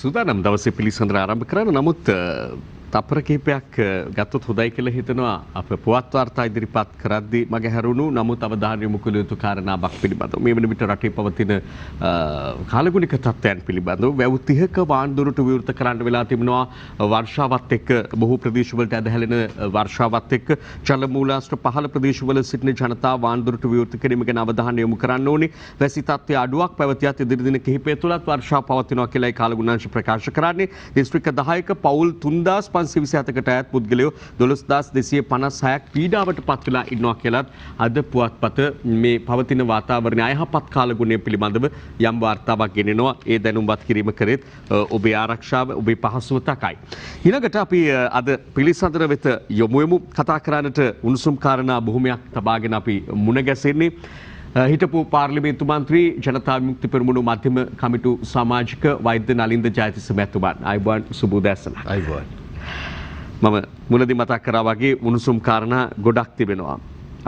සූදානම් දවසේ පිළිසඳර ආරම්භ කරන්න. නමුත් තප්පර කිහිපයක් ගත්තොත් හොඳයි කියලා හිතනවා. අප පුවත් වාර්තා ඉදිරිපත් කරද්දී මගේ හැරුණු නමුත් අවධානය යොමු කළ යුතු කාරණාවක් පිළිබඳව මේ වන විට රටේ පවතින කාලගුණික තත්ත්වයන් පිළිබඳව වැව් 30ක වාන්දුරට විවෘත කරන්න වෙලා තිබෙනවා. වර්ෂාවත් එක්ක බොහෝ ප්‍රදේශවලට ඇදහැලෙන වර්ෂාවත් එක්ක ජල මූලාශ්‍ර පහළ ප්‍රදේශවල සිටින ජනතාව වාන්දුරට විවෘත කිරීම ගැන අවධානය යොමු කරන්න ඕනේ. වැසි තත්ත්වය අඩුවක් පැවතියත් ඉදිරි දින කිහිපය තුළත් වර්ෂාව පවතිනවා කියලායි කාලගුණාංශ ප්‍රකාශ කරන්නේ. දිස්ත්‍රික්ක 10ක පවුල් 3527කට අයත් පුද්ගලයෝ 12256ක් පීඩාවට පත් වෙලා ඉන්නවා කියලත් අද පුවත්පත මේ පවතින වාතාවරණය අයහපත් කාලගුණය පිළිබඳව යම් වාර්තාවක් ගෙනෙනවා. ඒ දැනුම්වත් කිරීම කරෙත් ඔබේ ආරක්ෂාව ඔබේ පහසුව තකයි. ඊළඟට අපි අද පිළිසඳර වෙත යොමු කතා කරන්නට උණුසුම් කාරණා බොහොමයක් තබාගෙන අපි මුණ ගැසෙන්නේ. හිටපු පාර්ලිමේන්තු මන්ත්‍රී ජනතා විමුක්ති පෙරමුණු මධ්‍යම කමිටු සමාජික වෛද්‍ය නලින්ද ජයතිස්ස මැතිතුමන්. අයබෝන් සුබෝදෑසන. අයබෝන්. මම මුලදී මතක් කරා වගේ උණුසුම් කාරණා ගොඩක් තිබෙනවා.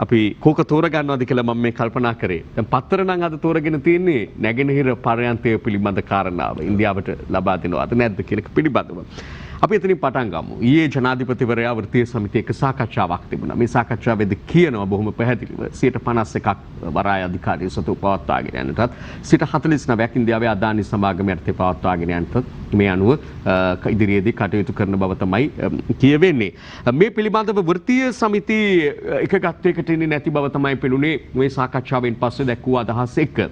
අපි කෝක තෝරගන්නවද කියලා මම මේ කල්පනා කරේ. දැන් පත්තර නම් අද තෝරගෙන තියෙන්නේ නැගෙනහිර පර්යන්තය පිළිබඳ කාරණාව. ඉන්දියාවට ලබා දෙනවද නැද්ද කියන එක පිළිබඳව. අපි එතනින් පටන් ගමු. ඊයේ ජනාධිපතිවරයා වෘත්තීය සමිතියක සාකච්ඡාවක් තිබුණා. මේ සාකච්ඡාවේදී කියනවා බොහොම පැහැදිලිව 51% වරාය අධිකාරිය සතු පවත්වාගෙන යන්නටත් 49% ඉන්දියාවේ අදානි සමාගම යටතේ පවත්වාගෙන යන්නටත් මේ අනුව ඉදිරියේදී කටයුතු කරන බව තමයි කියවෙන්නේ. මේ පිළිබඳව වෘත්තීය සමිති එකගත්වයකට එන්නේ නැති බව තමයි පෙනුනේ මේ සාකච්ඡාවෙන් පස්සේ දැක්වූ අදහස් එක්ක.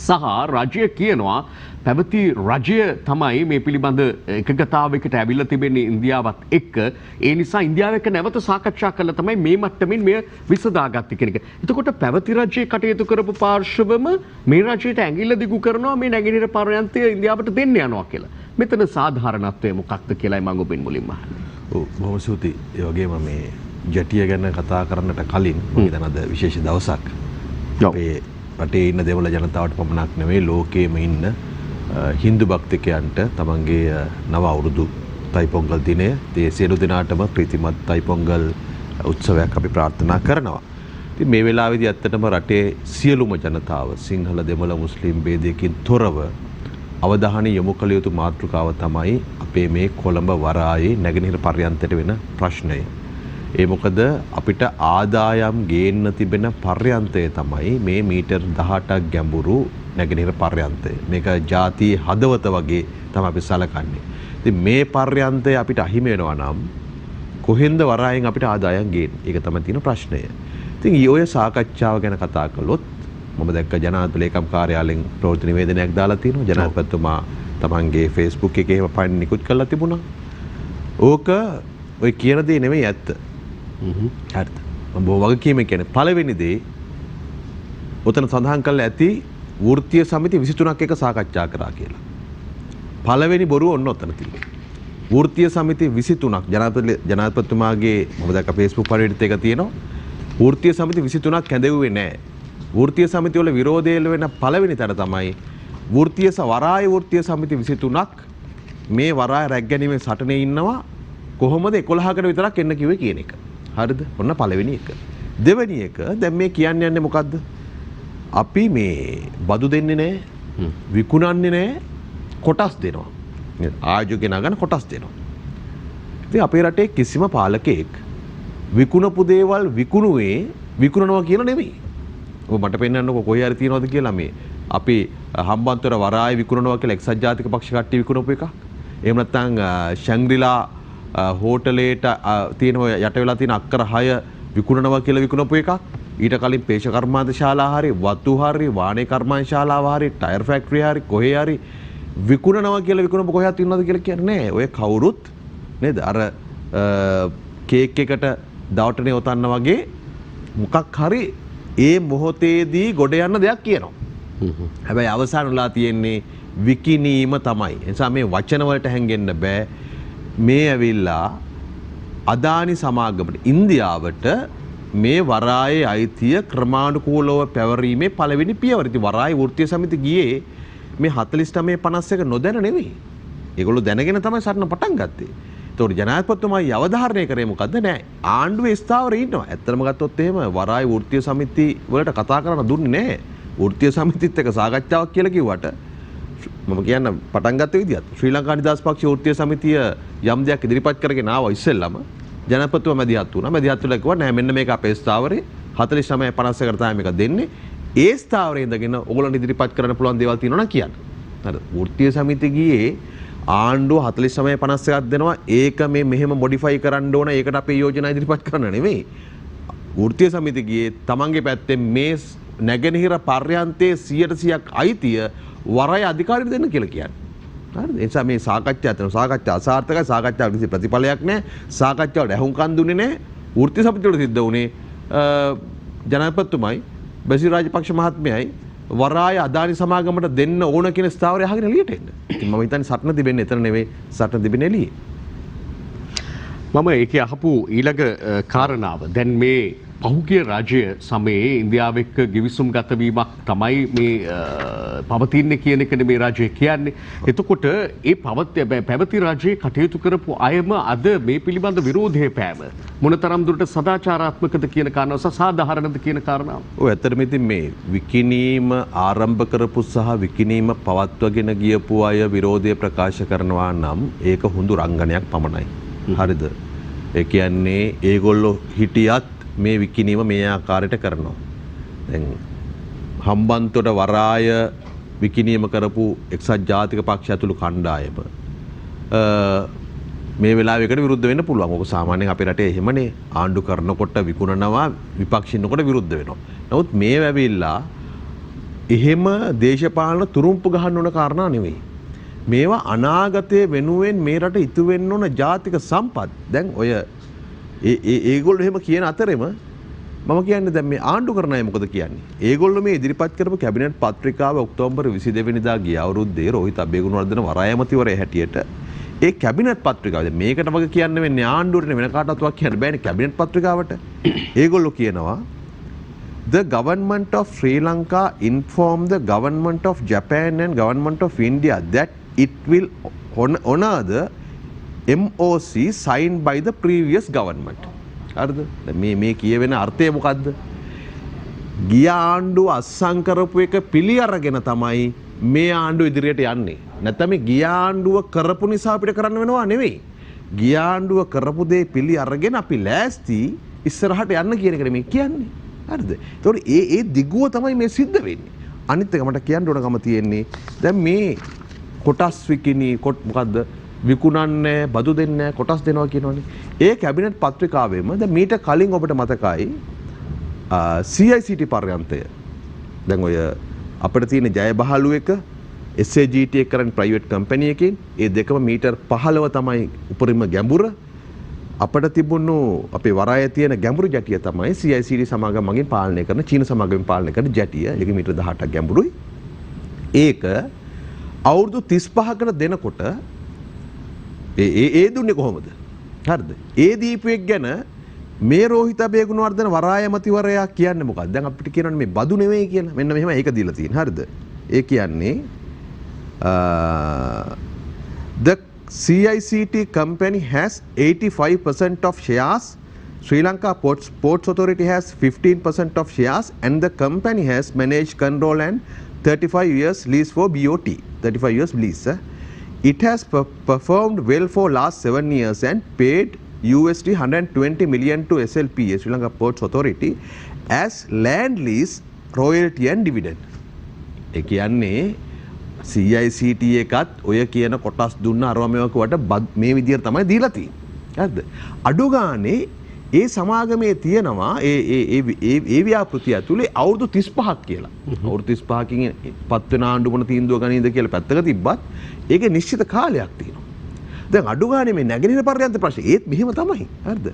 සහ රජය කියනවා පැවති රජය තමයි මේ පිළිබඳ එකගතාවයකට ඇවිල්ලා තිබෙන්නේ ඉන්දියාවත් එක්ක. ඒ නිසා ඉන්දියාව එක්ක නැවත සාකච්ඡා කළා තමයි මේ මට්ටමින් මෙය විසඳාගත්තේ කියන එක. එතකොට පැවති රජයේ කටයුතු කරපු පාර්ශවම මේ රජයට ඇඟිල්ල දිගු කරනවා මේ නැගෙනහිර පර්යන්තය ඉන්දියාවට දෙන්න යනවා කියලා. මෙතන සාධාරණත්වය මොකක්ද කියලායි මම ඔබෙන් මුලින්ම අහන්නේ. ඔව් බොහොම ස්තුතියි. ඒ වගේම මේ ජටිය ගැන කතා කරන්නට කලින් මම දැන් අද විශේෂ දවසක්. අපේ රටේ ඉන්න දෙමළ ජනතාවට පමණක් නෙවෙයි ලෝකයේම ඉන්න හින්දු භක්තිකයන්ට තමන්ගේ නව අවුරුදු තයිපොංගල් දිනය ඒ සියලු දෙනාටම ප්‍රීතිමත් තයිපොංගල් උත්සවයක් අපි ප්‍රාර්ථනා කරනවා. ඉතින් මේ වෙලාවේදී ඇත්තටම රටේ සියලුම ජනතාව සිංහල දෙමළ මුස්ලිම් ભેදයකින් තොරව අවධානය යොමු කළ යුතු මාතෘකාව තමයි අපේ මේ කොළඹ වරායේ නැගෙනහිර පර්යන්තයට වෙන ප්‍රශ්නය. ඒ මොකද අපිට ආදායම් ගේන්න තිබෙන පර්යන්තය තමයි මේ මීටර් 18ක් ගැඹුරු නැගෙනහිර පර්යන්තය. මේක ජාතියේ හදවත වගේ තමයි අපි සලකන්නේ. ඉතින් මේ පර්යන්තය අපිට අහිමි වෙනවා නම් කොහෙන්ද වරායෙන් අපිට ආදායම් ගේන්නේ? ඒක තමයි තියෙන ප්‍රශ්නය. ඉතින් ඔය සාකච්ඡාව ගැන කතා කළොත් මම දැක්ක ජනාධිපති ලේකම් කාර්යාලයෙන් ප්‍රවෘත්ති නිවේදනයක් දාලා තියෙනවා. ජනාධිපතිතුමා තමන්ගේ Facebook එකේ එහෙම පයින් නිකුත් කරලා තිබුණා. ඕක ඔය කියන දේ නෙමෙයි ඇත්ත. හරිද? මම බොහෝ වගකීමෙන් කියන්නේ පළවෙනි දේ උතන සඳහන් කරලා ඇති වෘත්තීය සමිති 23ක් එක සාකච්ඡා කරා කියලා. පළවෙනි බොරුව ඔන්න ඔතන තියෙනවා. වෘත්තීය සමිති 23ක් ජනාධිපතිතුමාගේ මම දැක්ක Facebook පරිවර්තිත එක තියෙනවා. වෘත්තීය සමිති 23ක් කැඳෙව්වේ නැහැ. වෘත්තීය සමිති වල විරෝධය වෙන පළවෙනි තැන තමයි වරාය වෘත්තීය සමිති 23ක් මේ වරාය රැග්ගැනීමේ සටනේ ඉන්නවා කොහොමද 11කට විතරක් එන්න කිව්වේ කියන එක. හරිද? ඔන්න පළවෙනි එක. දෙවෙනි එක දැන් මේ කියන්නේ මොකද්ද? අපි මේ බදු දෙන්නේ නැහැ, විකුණන්නේ නැහැ, කොටස් දෙනවා. ආයෝජකේ නගන කොටස් දෙනවා. ඉතින් අපේ රටේ කිසිම පාලකෙක් විකුණපු දේවල් විකුණනවා කියන නෙමෙයි. ඔබ මට පෙන්නන්නකො කොහේ හරි තියනවද කියලා මේ අපි හම්බන්තොට වරාය විකුණනවා කියලා එක්සත් ජාතික පක්ෂ කට්ටිය විකුණපු එකක්. එහෙම නැත්නම් ශැංග්‍රීලා හෝටලේට තියෙන යට වෙලා තියෙන අක්කර 6 විකුණනවා කියලා විකුණපු එකක්. ඊට කලින් පේෂ කර්මාන්ත ශාලා හරි වතු හරි වාණේ කර්මාන්ත ශාලාව හරි ටයර් ෆැක්ටරි හරි කොහේ හරි විකුණනවා කියලා විකුණපු කොහයක් තියෙනවද කියලා කියන්නේ නැහැ. ඔය කවුරුත් නේද අර කේක් එකට දවටනේ ඔතන්න වගේ මොකක් හරි ඒ මොහොතේදී ගොඩ යන්න දෙයක් කියනවා. හැබැයි අවසාන වෙලා තියෙන්නේ විකිණීම තමයි. ඒ නිසා මේ වචන වලට හැංගෙන්න බෑ. මේ ඇවිල්ලා අදානි සමාගමට ඉන්දියාවට මේ වරායේ අයිතිය ක්‍රමානුකූලව පැවරීමේ පළවෙනි පියවර. ඉතින් වරාය වෘත්තීය සමිති ගියේ මේ 49-51 නොදැන නෙවෙයි. ඒගොල්ලෝ දැනගෙන තමයි සටන පටන් ගත්තේ. ඒතකොට ජනාධිපතිතුමා අවධාරණය කරේ මොකද්ද? නෑ ආණ්ඩුවේ ස්ථාවරේ ඉන්නවා. ඇත්තටම ගත්තොත් එහෙම වරාය වෘත්තීය සමිති වලට කතා කරන්න දුන්නේ නෑ. වෘත්තීය සමිතිත් එක්ක සාකච්ඡාවක් කියලා කිව්වට මම කියන්න පටන් ගත්ත විදිහත් ශ්‍රී ලංකා නිදහස් පක්ෂ වෘත්තීය සමිතිය යම් දෙයක් ඉදිරිපත් කරගෙන ආවා ඉස්සෙල්ලම ජනපතිතුමා මැදිහත් වුණා. මැදිහත් වෙලා කිව්වා නෑ මෙන්න මේක අපේ ස්ථාවරේ 49.50කට තමයි මේක දෙන්නේ. ඒ ස්ථාවරේ ඉඳගෙන ඕගොල්ලන්ට ඉදිරිපත් කරන්න පුළුවන් දේවල් තියෙනවා නම් කියන්න. හරි. වෘත්තීය සමිතිය ගියේ ආණ්ඩුව 49.50ක් දෙනවා. ඒක මේ මෙහෙම මොඩිෆයි කරන්න ඕන. ඒකට අපේ යෝජනා ඉදිරිපත් කරන්න නෙමෙයි. වෘත්තීය සමිතිය ගියේ තමන්ගේ පැත්තෙන් මේ නැගෙනහිර පර්යන්තයේ 100%ක් අයිතිය වරාය අධිකාරියට දෙන්න කියලා කියන්නේ. හරිද? ඒ නිසා මේ සාකච්ඡා අතන සාකච්ඡා අසාර්ථකයි. සාකච්ඡාවට කිසි ප්‍රතිඵලයක් නැහැ. සාකච්ඡාවට ඇහුම්කන් දුන්නේ නැහැ. වෘත්තීය සමිතියට සිද්ධ වුණේ ජනාධිපතිතුමයි බසිල් රාජපක්ෂ මහත්මයයි වරාය අදානි සමාගමට දෙන්න ඕන කියන ස්ථාවරය අහගෙන එළියට එන්න. ඉතින් මම හිතන්නේ සටන තිබෙන්නේ එතන නෙවෙයි සටන තිබෙන්නේ එළියේ. මම ඒකේ අහපු ඊළඟ කාරණාව දැන් මේ පහුගිය රජය සමයේ ඉන්දියාව එක්ක ගිවිසුම් ගත වීමක් තමයි මේ පවතින්නේ කියන එකනේ මේ රජය කියන්නේ. එතකොට ඒ පැවති රජයේ කටයුතු කරපු අයම අද මේ පිළිබඳ විරෝධය පෑම මොනතරම් දුරට සදාචාරාත්මකද කියන කාරණාව සහ සාධාරණද කියන කාරණාව. ඔව් ඇත්තටම ඉතින් මේ විකිණීම ආරම්භ කරපු සහ විකිණීම පවත්වාගෙන ගියපු අය විරෝධය ප්‍රකාශ කරනවා නම් ඒක හුඳු රංගනයක් පමණයි. හරිද? ඒ කියන්නේ ඒගොල්ලෝ හිටියත් මේ විකිණීම මේ ආකාරයට කරනවා. දැන් හම්බන්තොට වරාය විකිණීම කරපු එක්සත් ජාතික පක්ෂ ඇතුළු කණ්ඩායම මේ වෙලාවෙකට විරුද්ධ වෙන්න පුළුවන්. ඔක සාමාන්‍යයෙන් අපේ රටේ එහෙමනේ ආණ්ඩු කරනකොට විකුණනවා විපක්ෂිනකොට විරුද්ධ වෙනවා. නමුත් මේ වැවිලා එහෙම දේශපාලන තුරුම්පු ගහන්න ඕන කාරණා නෙවෙයි. මේවා අනාගතයේ වෙනුවෙන් මේ රට ඉතු වෙන්න ඕන ජාතික සම්පත්. දැන් ඔය ඒගොල්ලෝ එහෙම කියන අතරෙම මම කියන්නේ දැන් මේ ආණ්ඩු කරන අය මොකද කියන්නේ? ඒගොල්ලෝ මේ ඉදිරිපත් කරපු කැබිනට් පත්‍රිකාව ඔක්තෝබර් 22 වෙනිදා ගිය අවුරුද්දේ රෝහිත අබේගුණවර්ධන වරාය ඇමතිවරයා හැටියට ඒ කැබිනට් පත්‍රිකාව දැන් මේකට වගේ කියන්න වෙන්නේ ආණ්ඩුවට වෙන කාටවත් වක් කියන්න බෑනේ කැබිනට් පත්‍රිකාවට. ඒගොල්ලෝ කියනවා The government of Sri Lanka informed the government of Japan and government of India that it will honor the MOC signed by the previous government. හරිද? මේ කියවෙන අර්ථය මොකද්ද? ගිය ආණ්ඩුව අස්සම් කරපු එක පිළි අරගෙන තමයි මේ ආණ්ඩුව ඉදිරියට යන්නේ. නැත්නම් මේ ගිය ආණ්ඩුව කරපු නිසා අපිට කරන්න වෙනවා නෙවෙයි. ගිය ආණ්ඩුව කරපු දේ පිළි අරගෙන අපි ලෑස්ති ඉස්සරහට යන්න කියන එක මේ කියන්නේ. හරිද? ඒතකොට ඒ දිගුව තමයි මේ සිද්ධ වෙන්නේ. අනිත් එක මට කියන්න ඕන ගම තියෙන්නේ දැන් මේ කොටස් විකිණි මොකද්ද විකුණන්නේ බදු දෙන්නේ කොටස් දෙනවා කියනවනේ. ඒ කැබිනට් පත්‍රිකාවෙම දැන් මීට කලින් ඔබට මතකයි CICT පර්යන්තය. දැන් ඔය අපිට තියෙන ජයබහලු එක SAGT එක කරන් ප්‍රයිවට් කම්පැනි එකකින් ඒ දෙකම මීටර් 15 තමයි උපරිම ගැඹුර. අපිට තිබුණු අපේ වරාය තියෙන ගැඹුරු ජැටිය තමයි CICT සමාගම මගින් පාලනය කරන චීන සමාගමෙන් පාලනය කරන ජැටිය. ඒක මීටර් 18ක් ගැඹුරුයි. ඒක අවුරුදු 35කට දෙනකොට ඒ දුන්නේ කොහොමද? හරිද? ඒ දීපුවෙක් ගැන මේ රෝහිත අබේගුණවර්ධන වරාය ඇමතිවරයා කියන්නේ මොකක්ද? දැන් අපිට කියනවනේ මේ බදු නෙවෙයි කියලා. මෙන්න මෙහෙම ඒක දීලා තියෙනවා. හරිද? ඒ කියන්නේ the CICT company has 85% of shares. Sri Lanka Ports Authority has 15% of shares and the company has managed control and 35 years lease for BOT. 35 years lease. It has performed well for last 7 years and paid USD 120 million to SLPA, Sri Lanka Ports Authority, as land lease, royalty and dividend. ඒ කියන්නේ CICT එකත් ඔය කියන කොටස් දුන්න අරවමයකට මේ විදියට තමයි දීලා තියෙන්නේ. හරිද? අඩු ගානේ ඒ සමාගමේ තියෙනවා ඒ ව්‍යාපෘතිය ඇතුලේ අවුරුදු 35ක් කියලා. අවුරුදු 35කින් පත් වෙන ආණ්ඩු මොන තීන්දුව ගනීද කියලා පැත්තක තිබ්බත් ඒකේ නිශ්චිත කාලයක් තියෙනවා. දැන් අඩු ගානේ මේ නැගෙනහිර පර්යන්ත ප්‍රශ්නේ ඒත් මෙහෙම තමයි. හරිද?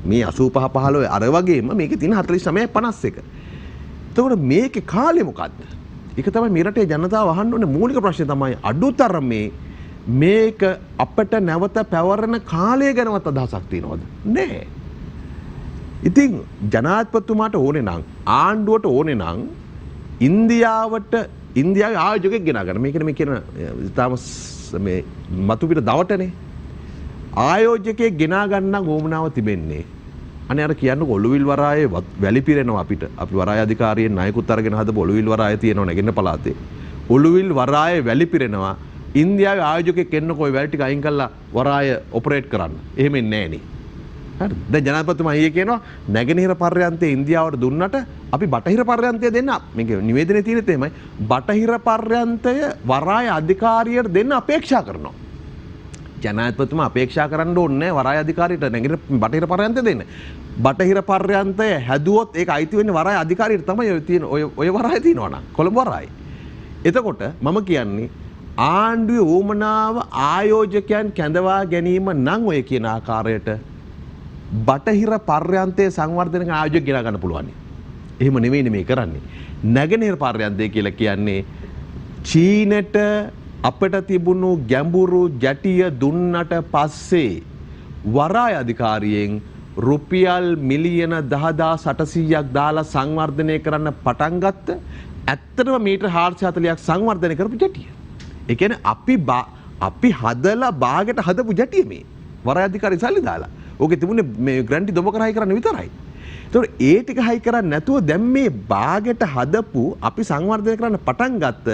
මේ 85 15 අර වගේම මේකේ තියෙන 49.51. එතකොට මේකේ කාලය මොකද්ද? ඒක තමයි මේ රටේ ජනතාව අහන්න ඕනේ මූලික ප්‍රශ්නේ තමයි අඩුතරමේ මේක අපිට නැවත පැවරෙන කාලය ගැනවත් අදහසක් තියෙනවද? නැහැ. ඉතින් ජනාධිපතිතුමාට ඕනේ නම් ආණ්ඩුවට ඕනේ නම් ඉන්දියාවේ ආයෝජකයෙක් ගෙනා ගන්න. මේකනේ මේ කියන තාම මේ මතු පිට දවටනේ. ආයෝජකයෙක් ගෙනා ගන්න ඕමනාව තිබෙන්නේ. අනේ අර කියන්නකො ඔළුවිල් වරායේ වැලි පිරෙනවා අපිට. අපි වරාය අධිකාරියෙන් ණයකුත් අරගෙන හදපු ඔළුවිල් වරාය තියෙනවා නැගෙන්න පළාතේ. ඔළුවිල් වරාය වැලිපිරෙනවා ඉන්දියාවේ ආයෝජකයෙක් එන්නකෝ ඔය වැල් ටික අයින් කරලා වරාය ඔපරේට් කරන්න. එහෙම එන්නේ නෑනේ. හරි. දැන් ජනාධිපතිතුමා ඊයේ කියනවා නැගෙනහිර පර්යන්තයේ ඉන්දියාවට දුන්නට අපි බටහිර පර්යන්තය දෙන්න මේක නිවේදනයේ තියෙනෙත් එහෙමයි. බටහිර පර්යන්තය වරාය අධිකාරියට දෙන්න අපේක්ෂා කරනවා. ජනාධිපතිතුමා අපේක්ෂා කරන්න ඕනේ වරාය අධිකාරියට නැගෙනහිර බටහිර පර්යන්තය දෙන්න. බටහිර පර්යන්තය හැදුවොත් ඒක අයිති වෙන්නේ වරාය අධිකාරියට තමයි ඔය තියෙන ඔය වරාය තියෙනවා නම් කොළඹ වරාය. එතකොට මම කියන්නේ ආණ්ඩුවේ ඌමනාව ආයෝජකයන් කැඳවා ගැනීම නම් ඔය කියන ආකාරයට බටහිර පර්යන්තයේ සංවර්ධනක ආයෝජක ගෙනා ගන්න පුළුවන්. එහෙම නෙවෙයිනේ මේ කරන්නේ. නැගෙනහිර පර්යන්තය කියලා කියන්නේ චීනෙට අපිට තිබුණු ගැඹුරු ජැටිය දුන්නට පස්සේ වරාය අධිකාරියෙන් රුපියල් මිලියන 10800ක් දාලා සංවර්ධනය කරන්න පටන් ගත්ත ඇත්තටම මීටර් 440ක් සංවර්ධනය කරපු ජැටිය. ඒ කියන්නේ අපි හදලා බාගෙට හදපු ජැටිය මේ වරාය අධිකාරිය සල්ලි දාලා. ඕකේ තිබුණේ මේ ග්‍රැන්ටි දොඹ කරහයි කරන්න විතරයි. ඒතකොට ඒ ටික හයි කරන්නේ නැතුව දැන් මේ බාගෙට හදපු අපි සංවර්ධනය කරන්න පටන් ගත්ත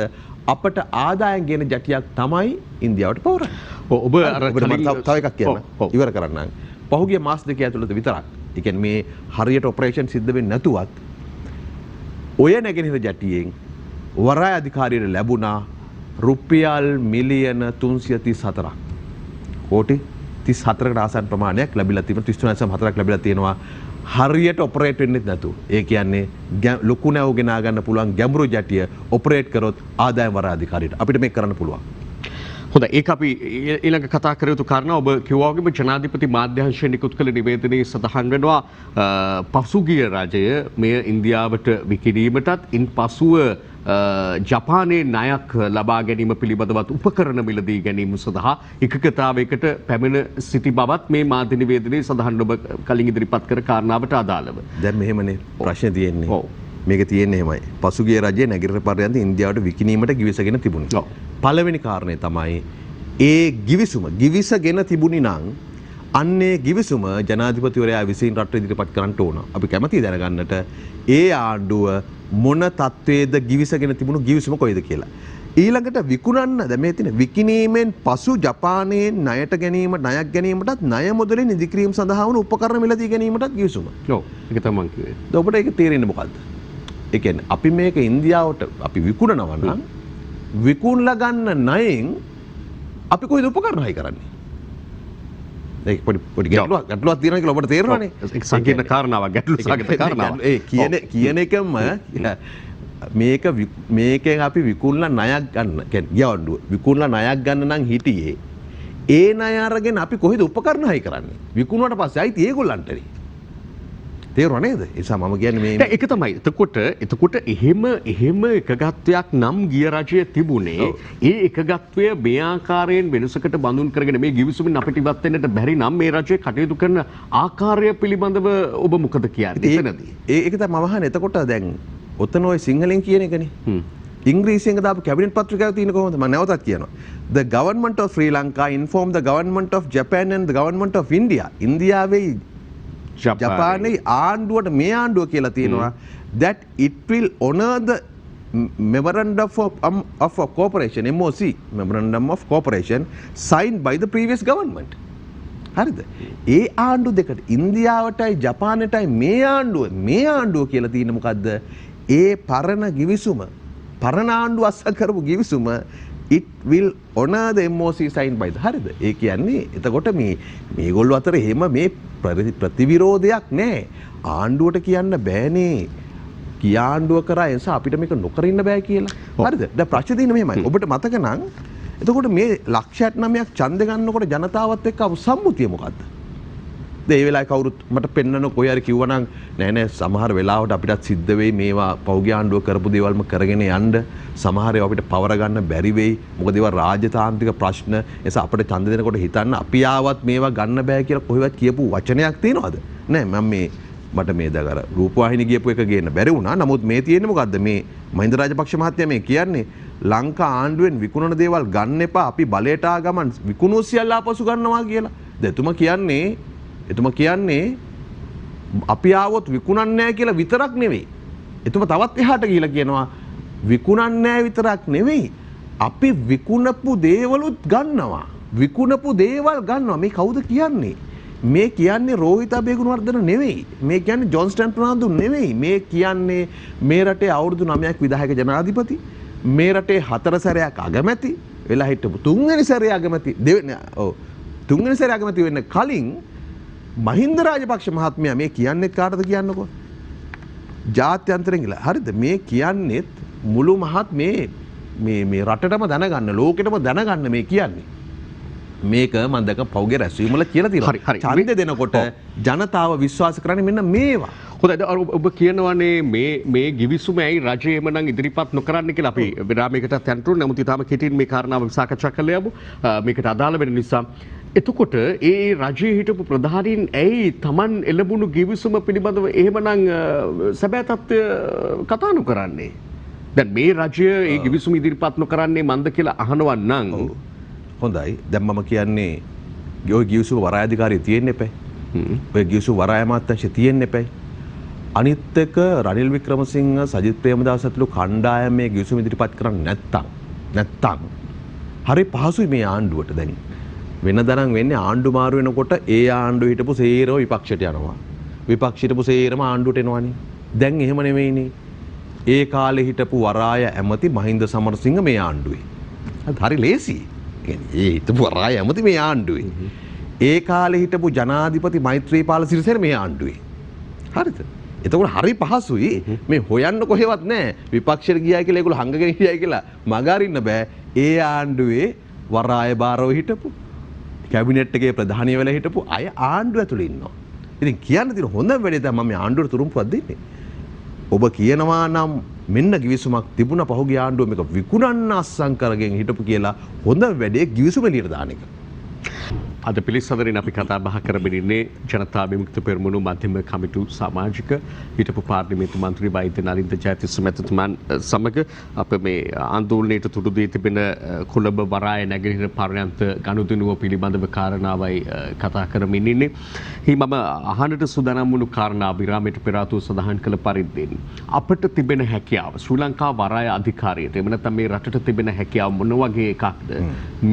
අපට ආදායම් ගෙන ජැටියක් තමයි ඉන්දියාවට පවරන්නේ. ඔබ අර තව එකක් කියන්න. ඉවර කරන්නම්. පහුගිය මාස දෙක ඇතුළත විතරක්. ඒ කියන්නේ මේ හරියට ඔපරේෂන් සිද්ධ වෙන්නේ නැතුවත් ඔය නැගෙනහිර ජැටියෙන් වරාය අධිකාරියට ලැබුණා රුපියල් මිලියන 334ක්. කෝටි 34කට ආසන්න ප්‍රමාණයක් ලැබිලා තිබෙනවා. 33.4ක් ලැබිලා තියෙනවා. හරියට ඔපරේට් වෙන්නේ නැතුව. ඒ කියන්නේ ලොකු නැව ගෙනා ගන්න පුළුවන් ගැඹුරු ජැටිය ඔපරේට් කරොත් ආදායම් වරාය අධිකාරියට අපිට මේක කරන්න පුළුවන්. හොඳයි ඒක අපි ඊළඟ කතා කර යුතු කාරණා ඔබ කිව්වා වගේම ජනාධිපති මාධ්‍යංශයෙන් නිකුත් කළ නිවේදනයේ සඳහන් වෙනවා පසුගිය රජය මෙය ඉන්දියාවට විකිණීමටත් ඉන්පසුව ජපානයේ ණයක් ලබා ගැනීම පිළිබඳවත් උපකරණ මිලදී ගැනීම සඳහා එකකතාවයකට පැමිණ සිටි බවත් මේ මාධ්‍ය නිවේදනයේ සඳහන් ඔබ කලින් ඉදිරිපත් කර කාරණාවට අදාළව. දැන් මෙහෙමනේ ප්‍රශ්නේ තියෙන්නේ. ඔව්. මේක තියෙන්නේ එහෙමයි. පසුගිය රජයේ නැගෙනහිර පර්යන්තය ඉන්දියාවට විකිණීමට ගිවිසගෙන තිබුණා. ඔව්. පළවෙනි කාරණේ තමයි ඒ ගිවිසගෙන තිබුණි නම් අන්නේ ගිවිසුම ජනාධිපතිවරයා විසින් රට ඉදිරිපත් කරන්න ඕන. අපි කැමතියි දැනගන්නට ඒ ආණ්ඩුව මොන තත්වයේද ගිවිසගෙන තිබුණු ගිවිසුම කොයිද කියලා. ඊළඟට විකුණන්න දැන් මේ තියෙන විකිණීමෙන් පසු ජපානයේ ණයක් ගැනීමටත් ණය මුදලින් ඉදිකිරීම සඳහා වුණු උපකරණ මිලදී ගැනීමටත් ගිවිසුම. ඔව්. ඒක තමයි මම කිව්වේ. ඔබට ඒක තේරෙන්නේ මොකද්ද? ඒ කියන්නේ අපි මේක ඉන්දියාවට අපි විකුණනවා නම් විකුණලා ගන්න ණයෙන් අපි කොයිද උපකරණ හයි කරන්නේ? ඒක පොඩි ගැටලුවක් තියෙනවා කියලා ඔබට තේරෙනවනේ. ඒක සංකීර්ණ කාරණාවක් ගැටලු සාගත කාරණාවක්. ඒ කියන එකම මේකෙන් අපි විකුණලා ණයක් ගන්න. කියන්නේ යවඬුව විකුණලා ණයක් ගන්න නම් හිටියේ ඒ ණය අරගෙන අපි කොහෙද උපකරණ හයි කරන්නේ? විකුණුවට පස්සේ ආයිත් ඒගොල්ලන්ටනේ. තේරුණා නේද? ඒ නිසා මම කියන්නේ මේ ඒක තමයි. එතකොට එහෙම එකගත්වයක් නම් ගිය රජයේ තිබුණේ ඒ එකගත්වය මේ ආකාරයෙන් වෙනසකට බඳුන් කරගෙන මේ ගිවිසුමින් අපිට ඉවත් වෙන්නට බැරි නම් මේ රජය කටයුතු කරන ආකාරය පිළිබඳව ඔබ මොකද කියන්නේ එතනදී? ඒක තමයි මම අහන්නේ. එතකොට දැන් ඔතන ඔය සිංහලෙන් කියන එකනේ. ඉංග්‍රීසියෙන් දාපු කැබිනට් පත්‍රිකාව තියෙන කොහොමද? මම නැවතත් කියනවා. The government of Sri Lanka informed the government of Japan and the government of India. ඉන්දියාවේ ජපානයේ ආණ්ඩුවට මේ ආණ්ඩුව කියලා තියෙනවා that it will honor the memorandum of cooperation MOC memorandum of cooperation signed by the previous government. හරිද? ඒ ආණ්ඩු දෙකට ඉන්දියාවටයි ජපානයටයි මේ ආණ්ඩුව කියලා තියෙන මොකද්ද? ඒ පරණ ගිවිසුම පරණ ආණ්ඩුව අස්ස කරපු ගිවිසුම it will honor the MOC signed by the හරිද? ඒ කියන්නේ එතකොට මේගොල්ලෝ අතර එහෙම මේ ප්‍රතිවිරෝධයක් නැහැ. ආණ්ඩුවට කියන්න බෑනේ. කියාණ්ඩුව කරා ඒ නිසා අපිට මේක නොකර ඉන්න බෑ කියලා. හරිද? දැන් ප්‍රශ්නේ තියෙන්නේ මෙහෙමයි. ඔබට මතක නම් එතකොට මේ 109ක් ඡන්ද ගන්නකොට ජනතාවත් එක්ක ආපු සම්මුතිය මොකද්ද? ඒ වෙලාවේ කවුරුත් මට පෙන්නන කොයි හරි කිව්වනම් නෑ සමහර වෙලාවට අපිටත් සිද්ධ වෙයි මේවා පෞද්ගලික ආණ්ඩුව කරපු දේවල්ම කරගෙන යන්න සමහර ඒවා අපිට පවර ගන්න බැරි වෙයි මොකද ඒවා රාජතාන්ත්‍රික ප්‍රශ්න එස අපිට ඡන්ද දෙනකොට හිතන්න අපි ආවත් මේවා ගන්න බෑ කියලා කොහෙවත් කියපු වචනයක් තියෙනවද නෑ මම මට මේ දගර රූපවාහිනිය ගියපු එක ගේන්න බැරි වුණා නමුත් මේ තියෙන්නේ මොකද්ද මේ මහින්ද රාජපක්ෂ මහත්තයා මේ කියන්නේ ලංකා ආණ්ඩුවෙන් විකුණන දේවල් ගන්න එපා අපි බලයට ආ ගමන් විකුණු සියල්ල ආපසු ගන්නවා කියලා දැන් එතුමා කියන්නේ අපි ආවොත් විකුණන්නේ නැහැ කියලා විතරක් නෙවෙයි. එතුමා තවත් එහාට ගිහිලා කියනවා විකුණන්නේ විතරක් නෙවෙයි අපි විකුණපු දේවලුත් ගන්නවා. විකුණපු දේවල් ගන්නවා. මේ කවුද කියන්නේ? මේ කියන්නේ රෝහිත අබේගුණවර්ධන නෙවෙයි. මේ කියන්නේ ජොන්ස්ටන් ප්‍රනාන්දු නෙවෙයි. මේ කියන්නේ මේ රටේ අවුරුදු 9ක් විධායක ජනාධිපති, මේ රටේ 4 සැරයක් අගමැති වෙලා හිටපු තුන්වෙනි සැරේ අගමැති තුන්වෙනි සැරේ අගමැති වෙන්න කලින් මහින්ද රාජපක්ෂ මහත්මයා මේ කියන්නේ කාටද කියන්නකෝ? ජාත්‍යන්තරයෙන් කියලා. හරිද? මේ කියන්නේත් මුළු මහත් මේ රටටම දැනගන්න, ලෝකෙටම දැනගන්න මේ කියන්නේ. මේක මම දැක පෞගේ රැස්වීම වල කියලා තියෙනවා. ඡන්දෙ දෙනකොට ජනතාව විශ්වාස කරන්නේ මෙන්න මේවා. හොඳයි ඔබ කියනවානේ මේ ගිවිසුම ඇයි රජය එමනම් ඉදිරිපත් නොකරන්න කියලා. අපි විරාමයකට යන්තුරු නමුත් ඊටම කෙටින් මේ කාරණාව සාකච්ඡා කළා යමු. මේකට අදාළ වෙන නිසා එතකොට ඒ රජයේ හිටපු ප්‍රධානීන් ඇයි Taman එළඹුණු ගිවිසුම පිළිබඳව එහෙමනම් සැබෑ තත්ත්වය කතා නොකරන්නේ? දැන් මේ රජය ඒ ගිවිසුම ඉදිරිපත් නොකරන්නේ මන්ද කියලා අහනවා නම් හොඳයි. දැන් මම කියන්නේ ඔය ගිවිසුම වරාය අධිකාරිය තියෙන්න එපා. ඔය ගිවිසුම වරාය අමාත්‍යාංශය තියෙන්න එපා. අනිත් එක රනිල් වික්‍රමසිංහ, සජිත් ප්‍රේමදාස ඇතුළු කණ්ඩායම මේ ගිවිසුම ඉදිරිපත් කරන්නේ නැත්තම් හරි පහසුයි මේ ආණ්ඩුවට. දැන් වෙනදනම් වෙන්නේ ආණ්ඩු මාරු වෙනකොට ඒ ආණ්ඩුව හිටපු සේරම විපක්ෂයට යනවා. විපක්ෂ හිටපු සේරම ආණ්ඩුවට එනවනේ. දැන් එහෙම නෙමෙයිනේ. ඒ කාලේ හිටපු වරාය ඇමති මහින්ද සමරසිංහ මේ ආණ්ඩුවේ. හරි ලේසි. ඒ හිටපු වරාය ඇමති මේ ආණ්ඩුවේ. ඒ කාලේ හිටපු ජනාධිපති මෛත්‍රීපාල සිරිසේන මේ ආණ්ඩුවේ. හරිද? එතකොට හරි පහසුයි මේ හොයන්න කොහෙවත් නැහැ. විපක්ෂයට ගියයි කියලා ඒගොල්ලෝ හංගගෙන ගියයි කියලා මග අරින්න බෑ. ඒ ආණ්ඩුවේ වරාය බාරව හිටපු කැබිනට් එකේ ප්‍රධානීය වෙලා හිටපු අය ආණ්ඩුව ඇතුළේ ඉන්නවා. ඉතින් කියන්න තියෙන හොඳම වැඩේ තමයි මම මේ ආණ්ඩුවට තුරුම්පුවක් දෙන්නේ. ඔබ කියනවා නම් මෙන්න ගිවිසුමක් තිබුණා පහුගිය ආණ්ඩුව මේක විකුණන්න අස්සම් කරගෙන හිටපු කියලා හොඳ වැඩේ ගිවිසුම එළියට දාන එක. අද පිළිසඳරින් අපි කතා බහ කරමින් ඉන්නේ ජනතා විමුක්ති පෙරමුණු මධ්‍යම කමිටු සමාජික හිටපු පාර්ලිමේන්තු මන්ත්‍රී වෛද්‍ය නලින්ද ජයතිස්ස මැතිතුමන් සමග අප මේ ආන්දෝලනයට තුඩු දී තිබෙන කොළඹ වරාය නැගෙනහිර පර්යන්ත ගනුදෙනුව පිළිබඳව කාරණාවයි කතා කරමින් ඉන්නේ. මම අහන්නට සූදානම් වුණු කාරණා විරාමයට පෙර ආතුව සඳහන් කළ පරිද්දෙන් අපට තිබෙන හැකියාව ශ්‍රී ලංකා වරාය අධිකාරියට එහෙම නැත්නම් මේ රටට තිබෙන හැකියාව මොන වගේ එකක්ද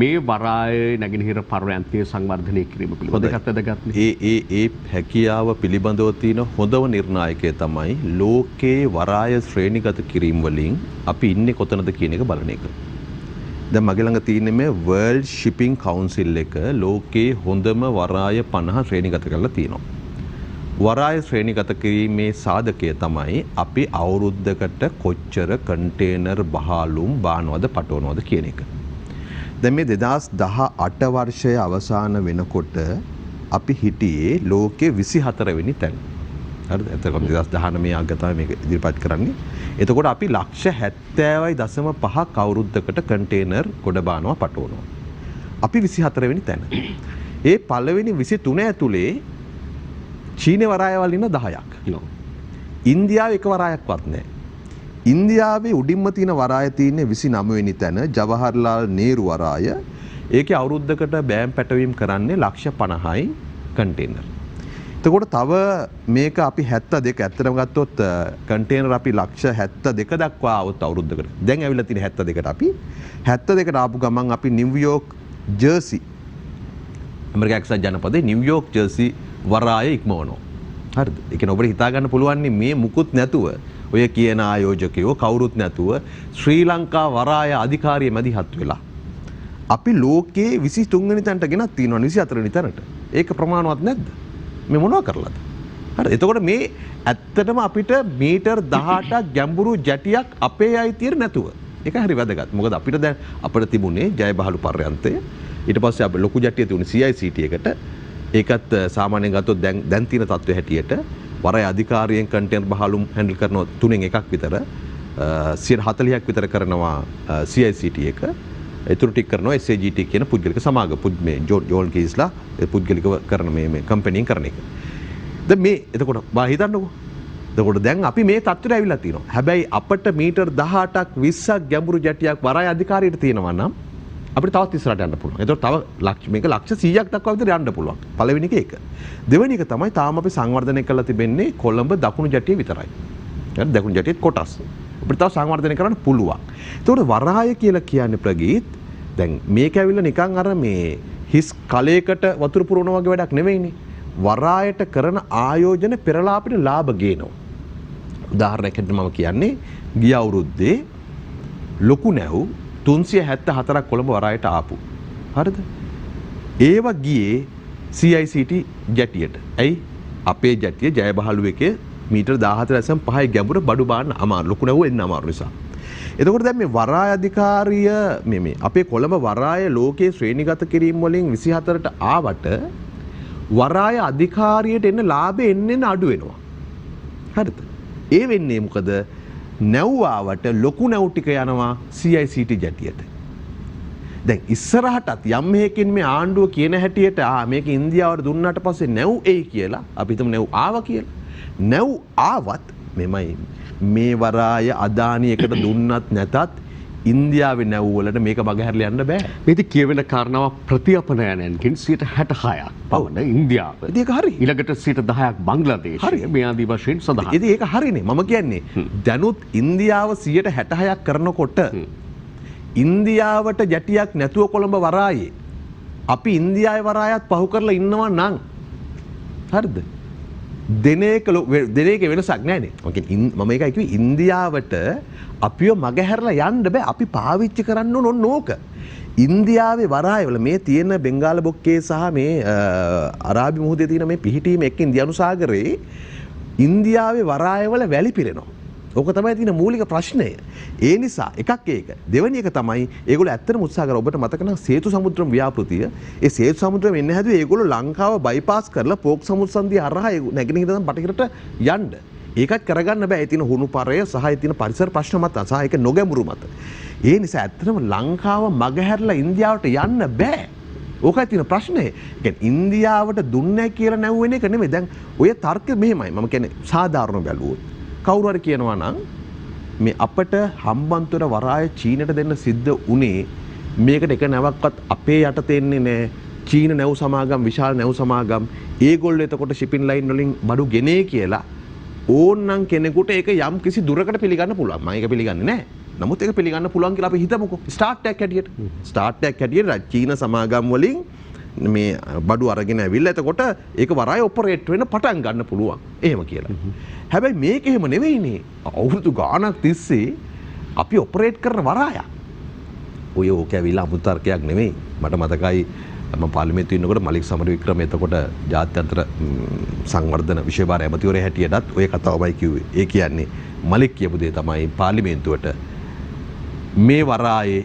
මේ වරාය නැගෙනහිර පර්යන්තයේ සංවර්ධනය කිරීම පිළිබඳව ඒ හැකියාව පිළිබඳව තියෙන හොඳම නිර්ණායකය තමයි ලෝකේ වරාය ශ්‍රේණිගත කිරීම වලින් අපි ඉන්නේ කොතනද කියන එක බලන එක. දැන් මගේ ළඟ තියෙන්නේ මේ World Shipping Council එක ලෝකේ හොඳම වරාය 50 ශ්‍රේණිගත කරලා තියෙනවා. වරාය ශ්‍රේණිගත කිරීමේ සාධකය තමයි අපි අවුරුද්දකට කොච්චර කන්ටේනර් බහලුම් බානවද පටවනවද කියන එක. දැන් මේ 2018 වර්ෂයේ අවසාන වෙනකොට අපි හිටියේ ලෝකේ 24 වෙනි තැන. හරිද? එතකොට 2019 ආග තමයි මේක ඉදිරිපත් කරන්නේ. එතකොට අපි ලක්ෂ 70.5ක් අවුරුද්දකට කන්ටේනර් ගොඩ බානවා පටවනවා. අපි 24 වෙනි තැන. ඒ පළවෙනි 23 ඇතුලේ චීන වරායවල ඉන්න 10ක්. ඉන්දියාවේ එක වරායක්වත් නැහැ. ඉන්දියාවේ උඩින්ම තියෙන වරාය තියෙන්නේ 29 වෙනි තැන ජවහර්ලාල් නේරු වරාය. ඒකේ අවුරුද්දකට බෑම් පැටවීම් කරන්නේ ලක්ෂ 50යි කන්ටේනර්. එතකොට තව මේක අපි 72 ඇත්තටම ගත්තොත් කන්ටේනර් අපි ලක්ෂ 72 දක්වා આવුත් අවුරුද්දකට. දැන් ඇවිල්ලා තියෙන 72ට අපි 72ට ආපු ගමන් අපි නිව්යෝර්ක් ජර්සි ඇමරිකා එක්සත් ජනපදයේ නිව්යෝර්ක් ජර්සි වරාය ඉක්මවනවා. හරිද? ඒ කියන්නේ ඔබට හිතා ගන්න පුළුවන් මේ මුකුත් නැතුව ඔය කියන ආයෝජකයෝ කවුරුත් නැතුව ශ්‍රී ලංකා වරාය අධිකාරිය මැදිහත් වෙලා අපි ලෝකයේ 23 වෙනි තැනට ගෙනත් තියෙනවා 24 වෙනි තැනට. ඒක ප්‍රමාණවත් නැද්ද? මේ මොනවා කරලාද? හරි. එතකොට මේ ඇත්තටම අපිට මීටර් 18ක් ගැඹුරු ජැටියක් අපේ අයිතියට නැතුව. ඒක හරි වැදගත්. මොකද අපිට දැන් අපිට තිබුණේ ජයබහලු පර්යන්තය. ඊට පස්සේ අපි ලොකු ජැටිය තිබුණේ CICT එකට. ඒකත් සාමාන්‍යයෙන් ගත්තොත් දැන් තියෙන තත්ත්වය හැටියට වරාය අධිකාරියෙන් කන්ටේනර් බහලුම් හැන්ඩල් කරනවා 3න් එකක් විතර 40ක් විතර කරනවා CICT එක. ඒතුරු ටික කරනවා SAGT කියන පුද්ගලික සමාගම මේ ජෝන් කීස්ලා පුද්ගලිකව කරන මේ කම්පැනිෙන් කරන එක. දැන් මේ එතකොට බා හිතන්නකෝ. එතකොට දැන් අපි මේ තත්ත්වයට ඇවිල්ලා තියෙනවා. හැබැයි අපිට මීටර් 18ක් 20ක් ගැඹුරු ජැටියක් වරාය අධිකාරියට තියෙනවා නම් අපිට තවත් ඉස්සරහට යන්න පුළුවන්. ඒතකොට තව මේක ලක්ෂ 100ක් දක්වා විතර යන්න පුළුවන්. පළවෙනි එක ඒක. දෙවෙනි එක තමයි තාම අපි සංවර්ධනය කරලා තිබෙන්නේ කොළඹ දකුණු ජැටිය විතරයි. හරි දකුණු ජැටියේ කොටස්. අපිට තව සංවර්ධනය කරන්න පුළුවන්. ඒතකොට වරාය කියලා කියන්නේ ප්‍රගීත් දැන් මේක ඇවිල්ලා නිකන් අර මේ හිස් කලයකට වතුර පුරවන වගේ වැඩක් නෙවෙයිනේ. වරායට කරන ආයෝජන පෙරලා අපිට ලාභ ගේනවා. උදාහරණයකට මම කියන්නේ ගිය අවුරුද්දේ ලොකු නැව් 374ක් කොළඹ වරායට ආපු. හරිද? ඒවා ගියේ CICT ජැටියට. ඇයි? අපේ ජැටිය ජයබහලු එකේ මීටර් 14.5 ගැඹුර බඩු බාන්න අමාරු. ලොකු නැව් එන්න අමාරු නිසා. එතකොට දැන් මේ වරාය අධිකාරිය මේ අපේ කොළඹ වරාය ලෝකයේ ශ්‍රේණිගත කිරීම වලින් 24ට ආවට වරාය අධිකාරියට එන්න ලාභෙ එන්න අඩු වෙනවා. හරිද? ඒ වෙන්නේ මොකද? නැව් ආවට ලොකු නැව් ටික යනවා CICT ජැටියට. දැන් ඉස්සරහටත් යම් මේකෙන් මේ ආණ්ඩුව කියන හැටියට මේක ඉන්දියාවට දුන්නාට පස්සේ නැව් එයි කියලා අපි හිතමු නැව් ආවා කියලා. නැව් ආවත් මෙමයි මේ වරාය අදානියකට දුන්නත් නැතත් ඉන්දියාවේ නැව් වලට මේක මගහැරලා යන්න බෑ. මේක කියවෙන කාරණාව ප්‍රතිඅපනයනයන්ගෙන් 66%ක් පවන ඉන්දියාව. ඒක හරි. ඊළඟට 10%ක් බංග්ලාදේශය මේ ආදී වශයෙන් සඳහන්. ඉතින් ඒක හරිනේ. මම කියන්නේ දැනුත් ඉන්දියාව 66%ක් කරනකොට ඉන්දියාවට ජැටියක් නැතුව කොළඹ වරායේ අපි ඉන්දියාවේ වරායත් පහු කරලා ඉන්නවා නම් හරිද? දෙන එක වෙනසක් නැහැ නේ. මම ඒකයි කිව්වේ ඉන්දියාවට අපිව මගහැරලා යන්න බෑ. අපි පාවිච්චි කරන්න ඕන ඕක. ඉන්දියාවේ වරායවල මේ තියෙන බෙන්ගාල බොක්කේ සහ මේ අරාබි මුහුදේ තියෙන මේ පිහිටීම එක්ක ඉන්දියානු සාගරේ ඉන්දියාවේ වරායවල වැලි පිරෙනවා. ඕක තමයි තියෙන මූලික ප්‍රශ්නය. ඒ නිසා එකක් ඒක. දෙවෙනි එක තමයි ඒගොල්ලෝ ඇත්තටම උත්සාහ කරා. ඔබට මතක නම් සේතු සමුද්‍රම් ව්‍යාපෘතිය. ඒ සේතු සමුද්‍රම් එන්න හැදුවේ ඒගොල්ලෝ ලංකාව බයිපාස් කරලා පෝක් සමුද්‍ර සංධිය හරහා නැගෙනහිර ඉඳන් බටහිරට යන්න. ඒකත් කරගන්න බෑ. ඒ තියෙන හුණු පරය සහ ඒ තියෙන පරිසර ප්‍රශ්න මත සහ ඒක නොගැඹුරු මත. ඒ නිසා ඇත්තටම ලංකාව මගහැරලා ඉන්දියාවට යන්න බෑ. ඕකයි තියෙන ප්‍රශ්නේ. කියන්නේ ඉන්දියාවට දුන්නේ කියලා නැව්වෙන එක නෙමෙයි. දැන් ඔය තර්කය මෙහෙමයි. මම කියන්නේ සාධාරණ බැලුවොත් කවුරු හරි කියනවා නම් මේ අපට හම්බන්තොට වරාය චීනට දෙන්න සිද්ධ වුණේ මේකට එක නැවක්වත් අපේ යටතේ එන්නේ නැහැ. චීන නැව් සමාගම් විශාල නැව් සමාගම් ඒගොල්ලෝ එතකොට shipping line වලින් බඩු ගෙනේ කියලා ඕන්නම් කෙනෙකුට ඒක යම් කිසි දුරකට පිළිගන්න පුළුවන්. මම ඒක පිළිගන්නේ නැහැ. නමුත් ඒක පිළිගන්න පුළුවන් කියලා අපි හිතමුකෝ. ස්ටාර්ට් එකක් හැටියට. ස්ටාර්ට් එකක් හැටියට චීන සමාගම් වලින් මේ බඩු අරගෙන ඇවිල්ලා එතකොට ඒක වරාය ඔපරේට් වෙන්න පටන් ගන්න පුළුවන්. එහෙම කියලා. හැබැයි මේක එහෙම නෙවෙයිනේ. අවුරුදු ගාණක් තිස්සේ අපි ඔපරේට් කරන වරායක්. ඔය ඕක ඇවිල්ලා අමුතු තර්කයක් නෙවෙයි. මට මතකයි මම පාර්ලිමේන්තුවේ ඉන්නකොට මලික් සමරවික්‍රම එතකොට ජාත්‍යන්තර සංවර්ධන විෂය භාර ඇමතිවරයා හැටියටත් ඔය කතාවමයි කිව්වේ. ඒ කියන්නේ මලික් කියපු දේ තමයි පාර්ලිමේන්තුවට මේ වරායේ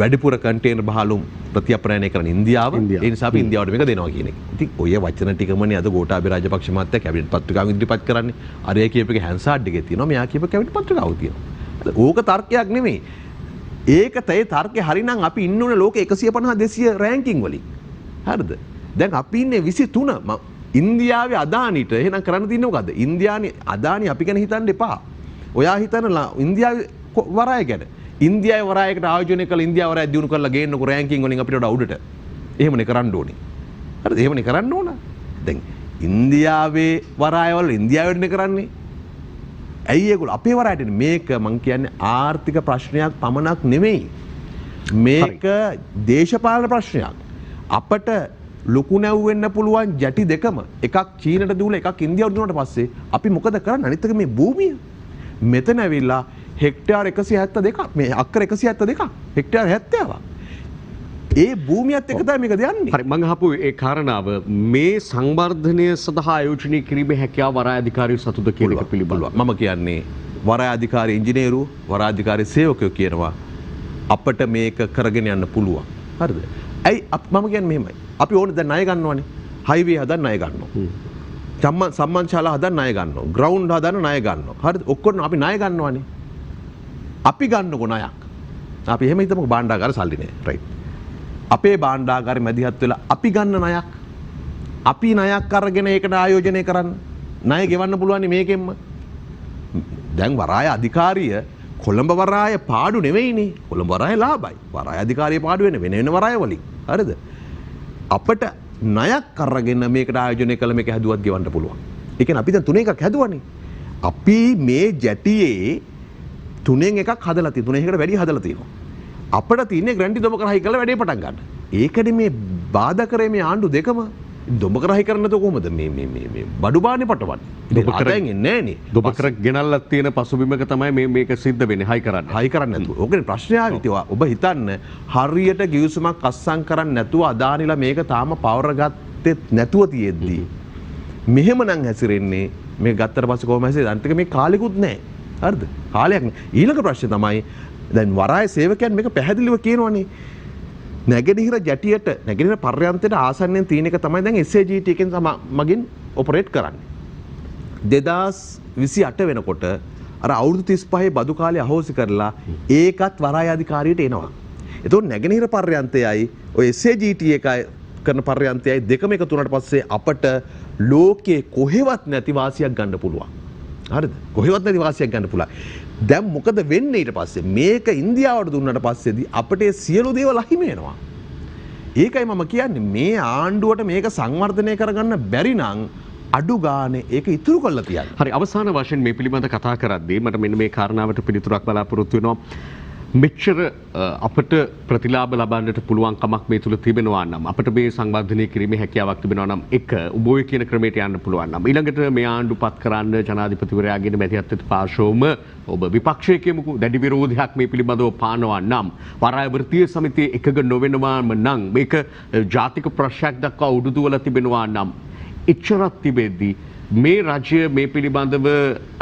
වැඩිපුර කන්ටේනර් බහලුම් ප්‍රතිඅපනයනය කරන ඉන්දියාව ඒ නිසා අපි ඉන්දියාවට මේක දෙනවා කියන එක. ඉතින් ඔය වචන ටිකමනේ අද ගෝඨාභය රාජපක්ෂ මහත්තයා කැබිනට් පත්‍රිකාව ඉදිරිපත් කරන්නේ. අර ඒ කියපු එක හැන්සාඩ් එකේ තියෙනවා. මෙයා කියපු කැබිනට් පත්‍රිකාව තියෙනවා. ඕක තර්කයක් නෙමෙයි. ඒකත ඒ තර්කේ හරිනම් අපි ඉන්න ඕනේ ලෝකේ 150 200 රෑන්කින් වලින්. හරිද? දැන් අපි ඉන්නේ 23. ඉන්දියාවේ අදානිට එහෙනම් කරන්න තියෙන්නේ මොකද්ද? ඉන්දියානි අදානි අපි ගැන හිතන්න එපා. ඔයා හිතන ඉන්දියාවේ වරාය ගැන. ඉන්දියාවේ වරායකට ආයෝජනය කළ ඉන්දියාව වරාය දිනු කරලා ගේන්නකො රෑන්කින් වලින් අපිට වඩා උඩට. එහෙමනේ කරන්න ඕනේ. හරිද? එහෙමනේ කරන්න ඕන. දැන් ඉන්දියාවේ වරායවල ඉන්දියාවෙන්නේ කරන්නේ. ඇයි ඒගොල්ලෝ අපේ වරායට මේක මං කියන්නේ ආර්ථික ප්‍රශ්නයක් පමණක් නෙමෙයි. මේක දේශපාලන ප්‍රශ්නයක්. අපට ලොකු නැව් වෙන්න පුළුවන් ජැටි දෙකම එකක් චීනට දූලා එකක් ඉන්දියාවට දුන්නාට පස්සේ අපි මොකද කරන්නේ? අනිත් එක මේ භූමිය. මෙතන ඇවිල්ලා හෙක්ටයාර් 172ක් මේ අක්කර 172ක් හෙක්ටයාර් 70ක්. ඒ භූමියත් එක තමයි මේක දෙන්නේ. හරි මම අහපු ඒ කාරණාව මේ සංවර්ධනය සඳහා ආයෝජනය කිරීමේ හැකියාව වරාය අධිකාරිය සතුද කියන එක පිළිබඳව මම කියන්නේ වරාය අධිකාරිය ඉංජිනේරු වරාය අධිකාරිය සේවකයෝ කියනවා අපිට මේක කරගෙන යන්න පුළුවන්. හරිද? ඇයි මම කියන්නේ මෙහෙමයි. අපි ඕනේ දැන් ණය ගන්නවනේ. හයිවේ හදන්න ණය ගන්නවා. සම්මානශාලා හදන්න ණය ගන්නවා. ග්‍රවුන්ඩ් හදන්න ණය ගන්නවා. හරිද? ඔක්කොම අපි ණය ගන්නවනේ. අපි ගන්නකො ණයක්. අපි එහෙම හිතමුකෝ භාණ්ඩාගාර සල්ලි නෑ. රයිට්. අපේ භාණ්ඩාගාරෙ මැදිහත් වෙලා අපි ගන්න ණයක්. අපි ණයක් අරගෙන ඒකට ආයෝජනය කරන්න. ණය ගෙවන්න පුළුවන් මේකෙන්ම. දැන් වරාය අධිකාරිය කොළඹ වරාය පාඩු නෙවෙයිනේ. කොළඹ වරාය ලාභයි. වරාය අධිකාරිය පාඩු වෙන වෙන වරාය වලින්. හරිද? අපිට ණයක් අරගෙන මේකට ආයෝජනය කළ මේක හැදුවත් ගෙවන්න පුළුවන්. ඒ කියන්නේ අපි දැන් තුන එකක් හැදුවනේ. අපි මේ ජැටියේ තුනෙන් එකක් හදලා තියෙනවා. තුනෙන් එකකට වැඩි හදලා තියෙනවා. අපිට තියෙන්නේ ග්‍රැන්ටි දොඹකරහයි කරලා වැඩේ පටන් ගන්න. ඒකනේ මේ බාධා කරේ මේ ආණ්ඩු දෙකම. දොඹකරහයි කරන්නද කොහොමද මේ බඩු බාන්නේ පටවන්නේ. ආදායෙන් එන්නේ නැහනේ. දොඹකර ගෙනල්ලා තියෙන පසුබිමක තමයි මේක සිද්ධ වෙන්නේ. හයි කරන්න. හයි කරන්නේ නැතුව. ඕකනේ ප්‍රශ්නේ ආවිත්. ඔබ හිතන්න හරියට ගිවිසුමක් අස්සම් කරන්නේ නැතුව අදානිලා මේක තාම පවර ගත්තෙත් නැතුව තියෙද්දි මෙහෙම නම් හැසිරෙන්නේ මේ ගත්තට පස්සේ කොහොම හැසිරෙන්නේ අන්තික මේ කාලෙකුත් නැහැ. හරිද? කාලයක් නෑ. ඊළඟ ප්‍රශ්නේ තමයි දැන් වරාය සේවකයන් මේක පැහැදිලිව කියනවනේ. නැගෙනහිර ජැටියට නැගෙනහිර පර්යන්තයට ආසන්නයෙන් තියෙන එක තමයි දැන් SAGT එකෙන් මගින් ඔපරේට් කරන්නේ. 2028 වෙනකොට අර අවුරුදු 35 බදු කාලේ අහෝසි කරලා ඒකත් වරාය අධිකාරියට එනවා. එතකොට නැගෙනහිර පර්යන්තයයි ඔය SAGT එකයි කරන පර්යන්තයයි දෙකම එකතු වුණාට පස්සේ අපට ලෝකේ කොහෙවත් නැති වාසියක් ගන්න පුළුවන්. හරිද? කොහෙවත් නැති වාසියක් ගන්න පුළුවන්. දැන් මොකද වෙන්නේ ඊට පස්සේ? මේක ඉන්දියාවට දුන්නාට පස්සේදී අපිට සියලු දේවල් අහිමි වෙනවා. ඒකයි මම කියන්නේ මේ ආණ්ඩුවට මේක සංවර්ධනය කරගන්න බැරි නම් අඩු ගානේ ඒක ඉතුරු කරලා තියන්න. හරි අවසාන වශයෙන් මේ පිළිබඳ කතා කරද්දී මට මෙන්න මේ කාරණාවට පිළිතුරක් බලාපොරොත්තු වෙනවා. මෙච්චර අපට ප්‍රතිලාභ ලබන්නට පුළුවන් කමක් මේ තුල තිබෙනවා නම් අපිට මේ සංවර්ධනය කිරීමේ හැකියාවක් තිබෙනවා නම් එක උඹෝය කියන ක්‍රමයට යන්න පුළුවන් නම් ඊළඟට මේ ආණ්ඩුපත් කරන්න ජනාධිපතිවරයාගෙන මැදිහත් පාර්ශවම ඔබ විපක්ෂයේ කියමුකෝ දැඩි විරෝධයක් මේ පිළිබඳව පානවා නම් වරාය වෘත්තීය සමිතිය එකග නොවෙනවාම නම් මේක ජාතික ප්‍රශ්නයක් දක්වා උඩුදුවලා තිබෙනවා නම් එච්චරක් තිබෙද්දී මේ රජය මේ පිළිබඳව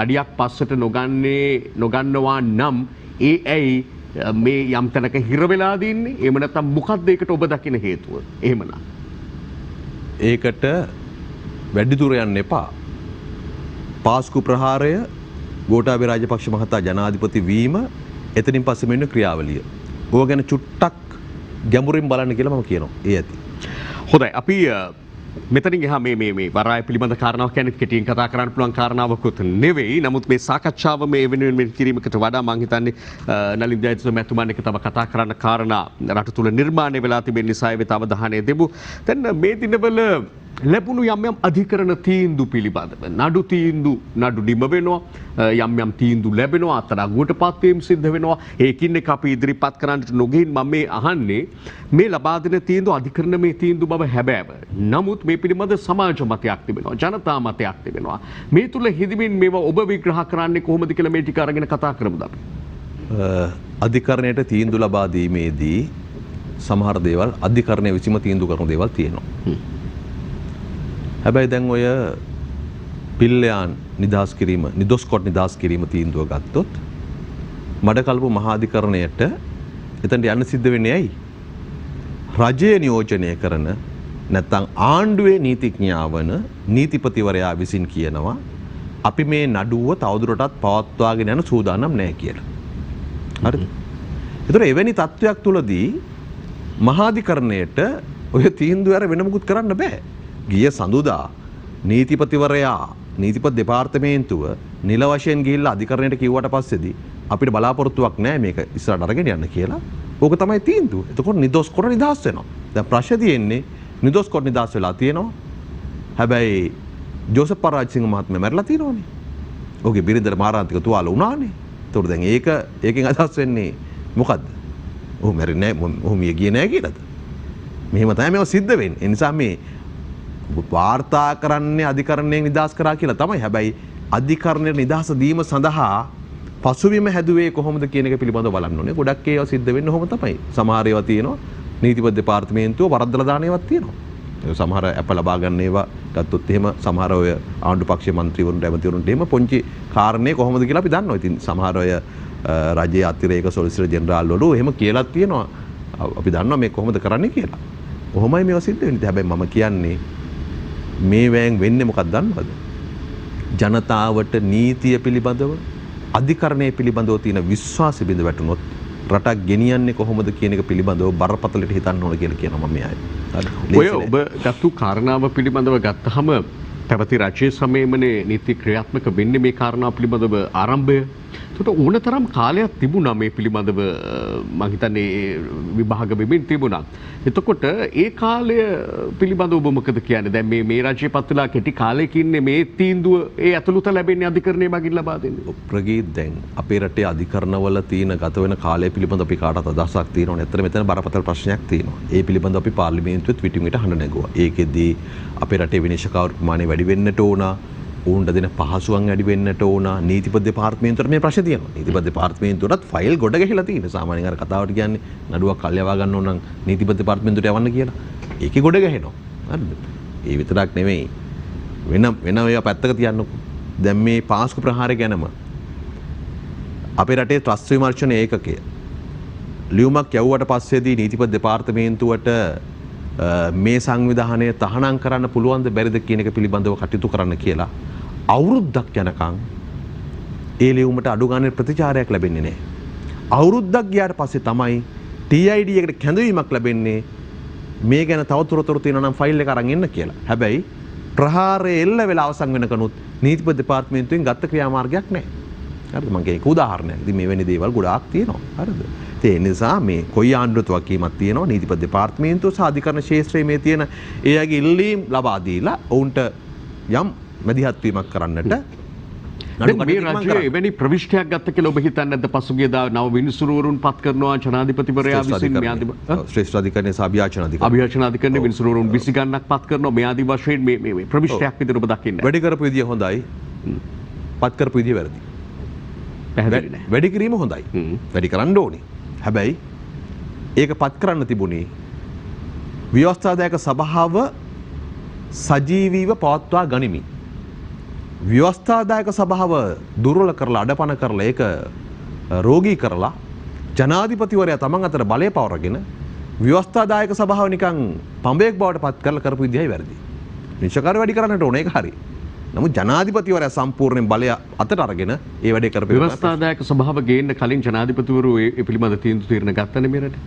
අඩියක් පස්සට නොගන්නවා නම් ඒ ඇයි මේ යම් තැනක හිර වෙලා දින්නේ? එහෙම නැත්නම් මොකක්ද ඒකට ඔබ දකින හේතුව? එහෙමනම් ඒකට වැඩි දුර යන්න එපා. පාස්කු ප්‍රහාරය ගෝඨාභය රාජපක්ෂ මහතා ජනාධිපති වීම එතනින් පස්සේ මෙන්න ක්‍රියාවලිය. ඕක ගැන චුට්ටක් ගැඹුරින් බලන්න කියලා මම කියනවා. ඒ ඇති. හොඳයි අපි මෙතනින් එහා මේ වරාය පිළිබඳ කාරණාවක් කියන්නේ කෙටියෙන් කතා කරන්න පුළුවන් කාරණාවකුත් නෙවෙයි. නමුත් මේ සාකච්ඡාව මේ වෙනුවෙන් කිරීමකට වඩා මම හිතන්නේ නලින් ජයතිස්ස මැතිතුමන් එක්ක තව කතා කරන්න කාරණා රට තුල නිර්මාණය වෙලා තිබෙන නිසා ඒ වෙත අවධානය දෙමු. දැන් මේ දිනවල ලැබුණු යම් අධිකරණ තීන්දුව පිළිබඳව නඩු නිම වෙනවා, යම් තීන්දුව ලැබෙනවා, අත්අඩංගුවට පත් වීම සිද්ධ වෙනවා. ඒකින් එක අපි ඉදිරිපත් කරන්නට නොගින් මම මේ අහන්නේ මේ ලබා දෙන තීන්දුව අධිකරණ මේ තීන්දුව බව හැබෑව. නමුත් මේ පිළිබඳ සමාජ මතයක් තිබෙනවා, ජනතා මතයක් තිබෙනවා. මේ තුල හිදමින් මේවා ඔබ විග්‍රහ කරන්නේ කොහොමද කියලා මේ ටික අරගෙන කතා කරමුද අපි. අධිකරණයට තීන්දුව ලබා දීමේදී සමහර දේවල් අධිකරණය විසීම තීන්දුව කරන දේවල් තියෙනවා. හැබැයි දැන් ඔය පිල්ලයන් නිදහස් කිරීම, නිදොස් කොට නිදහස් කිරීම තීන්දුව ගත්තොත් මඩකල්පු මහාධිකරණයට එතනට යන්න සිද්ධ වෙන්නේ ඇයි? රජය නියෝජනය කරන නැත්නම් ආණ්ඩුවේ නීතිඥයා වන නීතිපතිවරයා විසින් කියනවා අපි මේ නඩුව තවදුරටත් පවත්වාගෙන යන සූදානම් නැහැ කියලා. හරිද? ඒතර එවැනි තත්වයක් තුලදී මහාධිකරණයට ඔය තීන්දුව අර වෙන මොකුත් කරන්න බෑ. ගිය සඳුදා නීතිපතිවරයා නීතිපති දෙපාර්තමේන්තුව නිල වශයෙන් ගිහිල්ලා අධිකරණයට කිව්වට පස්සේදී අපිට බලාපොරොත්තුවක් නැහැ මේක ඉස්සරහට අරගෙන යන්න කියලා. ඕක තමයි තීන්දුව. එතකොට නිදොස් කොට නිදහස් වෙනවා. දැන් ප්‍රශ්නේ තියෙන්නේ නිදොස් කොට නිදහස් වෙලා තියෙනවා. හැබැයි ජෝසප් පරාජසිංහ මහත්මයා මැරලා තියෙනවනේ. ඔහුගේ බිරිඳට මාරාන්තික තුවාල වුණානේ. එතකොට දැන් ඒකෙන් අදහස් වෙන්නේ මොකද්ද? ඔහු මැරෙන්නේ නැහැ, ඔහු මිය ගියේ නැහැ කියලාද? මෙහෙම තමයි මේව සිද්ධ වෙන්නේ. ඒ නිසා මේ වාර්තා කරන්නේ අධිකරණයෙන් නිදහස් කරා කියලා තමයි. හැබැයි අධිකරණයට නිදහස දීම සඳහා පසුබිම හැදුවේ කොහොමද කියන එක පිළිබඳව බලන්න ඕනේ. ගොඩක් ඒවා සිද්ධ වෙන්නේ ඔහොම තමයි. සමහර ඒවා තියෙනවා නීතිපති දෙපාර්තමේන්තුව වරද්දලා දාන ඒවාත් තියෙනවා. සමහර අප ලබා ගන්න ඒවා ගත්තොත් එහෙම සමහර ඔය ආණ්ඩු පක්ෂයේ മന്ത്രിවරුන්ට ඇමතිවරුන්ට එහෙම පොන්චි කාරණේ කොහොමද කියලා අපි දන්නවා. ඉතින් සමහර ඔය රජයේ අතිරේක සොලිසිටර් ජෙනරාල් වල එහෙම කියලා තියෙනවා. අපි දන්නවා මේ කොහොමද කරන්නේ කියලා. කොහොමයි මේවා සිද්ධ වෙන්නේ. හැබැයි මම කියන්නේ මේ වෑන් වෙන්නේ මොකක්ද දන්නවද? ජනතාවට නීතිය පිළිබඳව අධිකරණය පිළිබඳව තියෙන විශ්වාසය බිඳ වැටුනොත් රටක් ගෙනියන්නේ කොහොමද කියන එක පිළිබඳව බරපතලට හිතන්න ඕන කියලා කියනවා මම ආයේ. ඔය ඔබ ගත්තු කාරණාව පිළිබඳව ගත්තහම පැවති රජයේ සමයමනේ නීති ක්‍රියාත්මක වෙන්නේ මේ කාරණාව පිළිබඳව ආරම්භය. එතකොට ඕන තරම් කාලයක් තිබුණා මේ පිළිබඳව මම හිතන්නේ විභාග වෙමින් තිබුණා. එතකොට ඒ කාලය පිළිබඳව ඔබ මොකද කියන්නේ? දැන් මේ රජයේ පත් වෙලා කෙටි කාලයකින් මේ තීන්දුව ඒ ඇතුළත ලැබෙන්නේ අධිකරණය මගින් ලබා දෙන්නේ. ප්‍රගීත් දැන් අපේ රටේ අධිකරණවල තියෙන ගත වෙන කාලය පිළිබඳව අපි කාටත් අදහසක් තියෙනවා. ඇත්තට මෙතන බරපතල ප්‍රශ්නයක් තියෙනවා. ඒ පිළිබඳව අපි පාර්ලිමේන්තුවේ විටින් විට හඬ නැගුවා. ඒකෙදී අපේ රටේ විනිශ්චයකාරු ප්‍රමාණය වැඩි වෙන්නට ඕන. ඌන්ට දෙන පහසුවන් වැඩි වෙන්නට ඕන. නීතිපති දෙපාර්තමේන්තුවට මේ ප්‍රශ්නේ තියෙනවා. නීතිපති දෙපාර්තමේන්තුවටත් ෆයිල් ගොඩ ගැහිලා තියෙනවා. සාමාන්‍යයෙන් අර කතාවට කියන්නේ නඩුවක් කල්යවා ගන්න ඕන නම් නීතිපති දෙපාර්තමේන්තුවට යවන්න කියලා. ඒකේ ගොඩ ගැහෙනවා. හරිද? ඒ විතරක් නෙමෙයි. වෙන ඒවා පැත්තක තියන්නකෝ. දැන් මේ පාස්කු ප්‍රහාරය ගැනම අපේ රටේ ත්‍රස්ත විමර්ශන ඒකකය ලියුමක් යවුවට පස්සේදී නීතිපති දෙපාර්තමේන්තුවට මේ සංවිධානය තහනම් කරන්න පුළුවන්ද බැරිද කියන එක පිළිබඳව කටයුතු කරන්න කියලා අවුරුද්දක් යනකම් ඒ ලියුමට අඩු ගානේ ප්‍රතිචාරයක් ලැබෙන්නේ නැහැ. අවුරුද්දක් ගියාට පස්සේ තමයි TID එකට කැඳවීමක් ලැබෙන්නේ මේ ගැන තවතුරතොර තියෙනවා නම් ෆයිල් එක අරන් එන්න කියලා. හැබැයි ප්‍රහාරය එල්ල වෙලා අවසන් වෙනකනුත් නීතිපති දෙපාර්තමේන්තුවෙන් ගත්ත ක්‍රියාමාර්ගයක් නැහැ. හරිද? මම කියන්නේ උදාහරණයක්. ඉතින් මේ වෙන්නේ දේවල් ගොඩාක් තියෙනවා. හරිද? ඒ නිසා මේ කොයි ආණ්ඩුවක වකීමක් තියෙනවා නීතිපති දෙපාර්තමේන්තුව සහ අධිකරණ ශාස්ත්‍රයේ මේ තියෙන ඒ අයගේ ඉල්ලීම් ලබා දීලා ඔවුන්ට යම් මැදිහත් වීමක් කරන්නට මේ රජය එවැනි ප්‍රවිෂ්ඨයක් ගත්ත කියලා ඔබ හිතන්නේ නැද්ද? පසුගියදා නව විනිසුරුවරුන් පත් කරනවා ජනාධිපතිවරයා විසින් මේ ශ්‍රේෂ්ඨ අධිකරණයේ සහ අභියාචන අධිකරණයේ විනිසුරුවරුන් 20 ගණනක් පත් කරනවා. මේ ආදි වශයෙන් මේ ප්‍රවිෂ්ඨයක් විදිහට ඔබ දකින්නේ. වැඩි කරපු විදිය හොඳයි. පත් කරපු විදිය වැරදි. පැහැදිලි නෑ. වැඩි කිරීම හොඳයි. වැඩි කරන්න ඕනේ. හැබැයි ඒක පත් කරන්න තිබුණේ ව්‍යවස්ථාදායක සභාව සජීවීව පවත්වා ගනිමින්. ව්‍යවස්ථාදායක සභාව දුර්වල කරලා අඩපණ කරලා ඒක රෝගී කරලා ජනාධිපතිවරයා තමන් අතර බලය පවරගෙන ව්‍යවස්ථාදායක සභාව නිකන් පඹයක් බවට පත් කරලා කරපු විදිහයි වැරදි. නිශ්චකාර වැඩි කරන්නට ඕනේ ඒක හරි. නමුත් ජනාධිපතිවරයා සම්පූර්ණයෙන් බලය අතට අරගෙන ඒ වැඩේ කරපු ව්‍යවස්ථාදායක සභාව ගේන්න කලින් ජනාධිපතිවරු ඒ පිළිබඳ තීන්දුව తీරන ගත්තනේ මේ රටේ.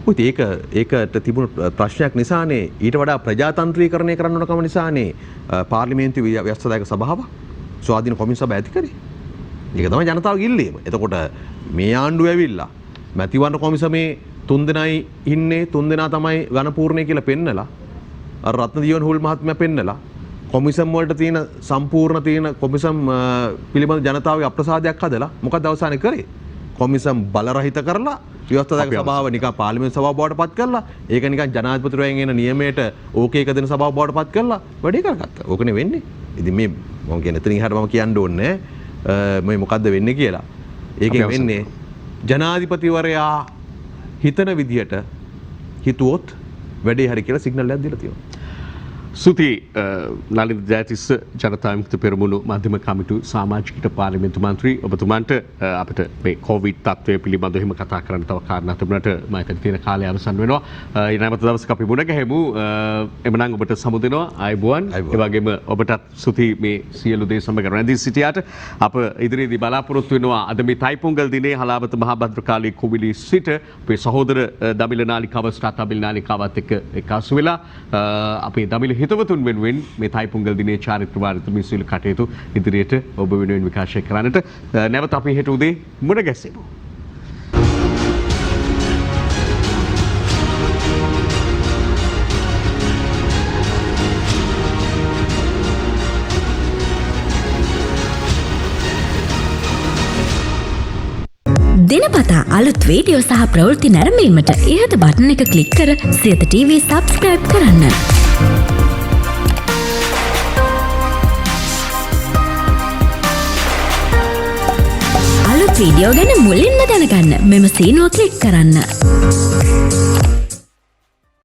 ඔය ඒකට තිබුණු ප්‍රශ්නයක් නිසානේ ඊට වඩා ප්‍රජාතන්ත්‍රීකරණය කරන්න ඕන කම නිසානේ පාර්ලිමේන්තු ව්‍යවස්ථාදායක සභාව ස්වාධීන කොමිසම සභාව ඇති කරේ. ඒක තමයි ජනතාවගේ ඉල්ලීම. එතකොට මේ ආණ්ඩුව ඇවිල්ලා මැතිවරණ කොමිසමේ 3 දෙනයි ඉන්නේ 3 දෙනා තමයි ඝනපූර්ණය කියලා පෙන්නලා අර රත්නදීවන හුල් මහත්මයා පෙන්නලා කොමිසම් වලට තියෙන සම්පූර්ණ තියෙන කොමිසම් පිළිබඳ ජනතාවගේ අප්‍රසාදයක් හදලා මොකක්ද අවසානයේ කරේ? කොමිසම් බලරහිත කරලා ව්‍යවස්ථාදායක සභාව නිකන් පාර්ලිමේන්තු සභාව බවට පත් කරලා ඒක නිකන් ජනාධිපතිවරයන් එන නියමයට ඕකේ එක දෙන සභාව බවට පත් කරලා වැඩේ කරගත්තා. ඕකනේ වෙන්නේ. ඉතින් මේ මම කියන්නේ එතනින් එහාට මම කියන්න ඕනේ මේ මොකද්ද වෙන්නේ කියලා. ඒකෙන් වෙන්නේ ජනාධිපතිවරයා හිතන විදියට හිතුවොත් වැඩේ හරි කියලා සිග්නල් එකක් දීලා තියෙනවා. සුති නලින් ජයතිස්ස ජනතා විමුක්ති පෙරමුණු මධ්‍යම කමිටු සමාජික පාර්ලිමේන්තු මන්ත්‍රී ඔබතුමන්ට අපිට මේ කොවිඩ් තත්ත්වය පිළිබඳව එහෙම කතා කරන්න තව කාරණා තිබුණාට මම හිතන්නේ තියෙන කාලය අවසන් වෙනවා. ඊළඟ දවසක අපි මුණ ගැහෙමු. එමනම් ඔබට සමු දෙනවා ආයුබෝවන්. ඒ වගේම ඔබටත් සුති මේ සියලු දේ සමග රැඳී සිටියාට අප ඉදිරියේදී බලාපොරොත්තු වෙනවා අද මේ තයිපොංගල් දිනේ හලාවත මහා භද්‍රකාලී කුමිලි සිට අපේ සහෝදර දමිළ නාලිකාව ස්ටාර්ට් දමිළ නාලිකාවත් එක්ක එක්කාසු වෙලා අපේ දමිළ හිතවතුන් වෙනුවෙන් මේ තයිපොංගල් දිනේ චාරිත්‍ර වාරිත්‍ර මිසුළු කටයුතු ඉදිරියට ඔබ වෙනුවෙන් විකාශය කරන්නට නැවත අපි හෙට උදේ මුණ ගැසෙමු. දිනපතා අලුත් වීඩියෝ සහ ප්‍රවෘත්ති නැරඹීමට ඉහත බටන් එක ක්ලික් කර සියත TV සබ්ස්ක්‍රයිබ් කරන්න. අලුත් වීඩියෝ ගැන මුලින්ම දැනගන්න මෙම සීනුව ක්ලික් කරන්න.